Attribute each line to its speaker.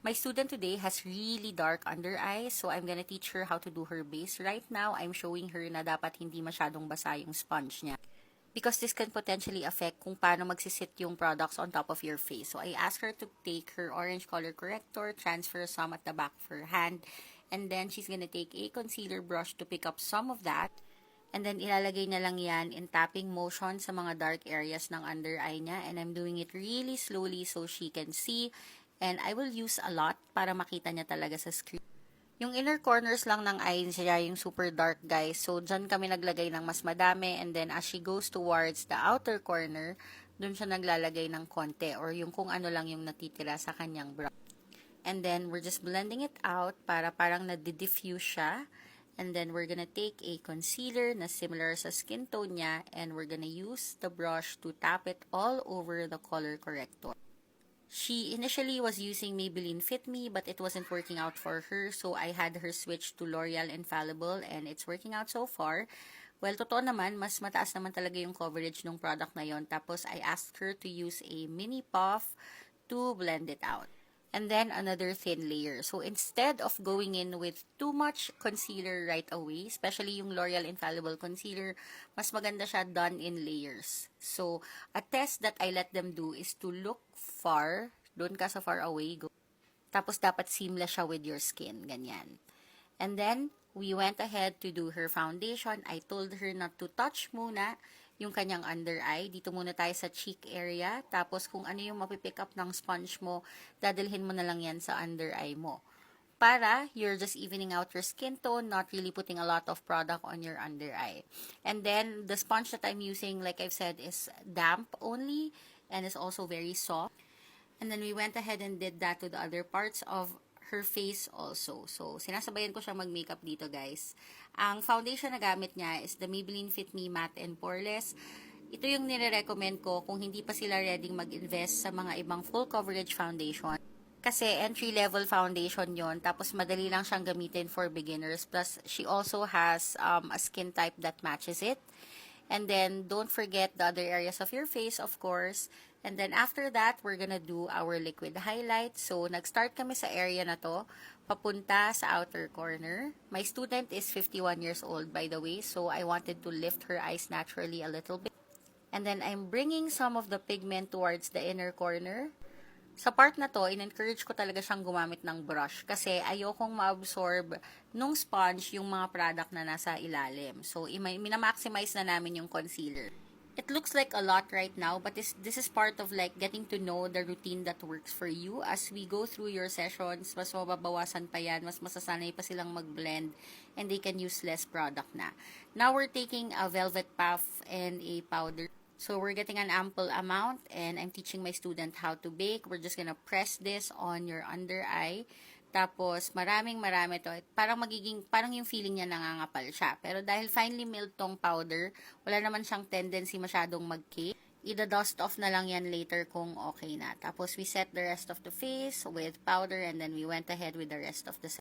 Speaker 1: My student today has really dark under eyes, so I'm gonna teach her how to do her base. Right now, I'm showing her na dapat hindi masyadong basa yung sponge niya. Because this can potentially affect kung paano magsisit yung products on top of your face. So I asked her to take her orange color corrector, transfer some at the back of her hand, and then she's gonna take a concealer brush to pick up some of that. And then ilalagay na lang yan in tapping motion sa mga dark areas ng under eye niya. And I'm doing it really slowly so she can see. And I will use a lot para makita niya talaga sa screen. Yung inner corners lang ng eye niya yung super dark, guys. So, dyan kami naglagay ng mas madami. And then, as she goes towards the outer corner, dun siya naglalagay ng konti. Or yung kung ano lang yung natitira sa kanyang brow. And then, we're just blending it out para parang nadi-diffuse siya. And then, we're gonna take a concealer na similar sa skin tone niya. And we're gonna use the brush to tap it all over the color corrector. She initially was using Maybelline Fit Me, but it wasn't working out for her. So, I had her switch to L'Oreal Infallible and it's working out so far. Well, totoo naman, mas mataas naman talaga yung coverage ng product na yon. Tapos, I asked her to use a mini puff to blend it out. And then, another thin layer. So, instead of going in with too much concealer right away, especially yung L'Oreal Infallible Concealer, mas maganda siya done in layers. So, a test that I let them do is to look far, doon ka sa far away, go. Tapos, dapat seamless siya with your skin, ganyan. And then, we went ahead to do her foundation. I told her not to touch muna yung kanyang under eye. Dito muna tayo sa cheek area. Tapos, kung ano yung mapipick up ng sponge mo, dadalhin mo na lang yan sa under eye mo. Para you're just evening out your skin tone, not really putting a lot of product on your under eye. And then, the sponge that I'm using, like I've said, is damp only and is also very soft. And then, we went ahead and did that to the other parts of her face also. So, sinasabayan ko siya mag-makeup dito, guys. Ang foundation na gamit niya is the Maybelline Fit Me Matte and Poreless. Ito yung nire-recommend ko kung hindi pa sila ready mag-invest sa mga ibang full coverage foundation. Kasi entry-level foundation yon, tapos madali lang siyang gamitin for beginners. Plus, she also has a skin type that matches it. And then, don't forget the other areas of your face, of course. And then, after that, we're gonna do our liquid highlight. So, nag-start kami sa area na to, papunta sa outer corner. My student is 51 years old, by the way. So, I wanted to lift her eyes naturally a little bit. And then, I'm bringing some of the pigment towards the inner corner. Sa part na to, in-encourage ko talaga siyang gumamit ng brush kasi ayokong ma-absorb nung sponge yung mga product na nasa ilalim. So, minamaximize na namin yung concealer. It looks like a lot right now, but this is part of like getting to know the routine that works for you. As we go through your sessions, mas mababawasan pa yan, mas masasanay pa silang mag-blend, and they can use less product na. Now, we're taking a velvet puff and a powder. So, we're getting an ample amount and I'm teaching my student how to bake. We're just gonna press this on your under eye. Tapos, marami to. Parang yung feeling niya nangangapal siya. Pero dahil finely milled tong powder, wala naman siyang tendency masyadong mag-cake. Ida-dust off na lang yan later kung okay na. Tapos, we set the rest of the face with powder and then we went ahead with the rest of the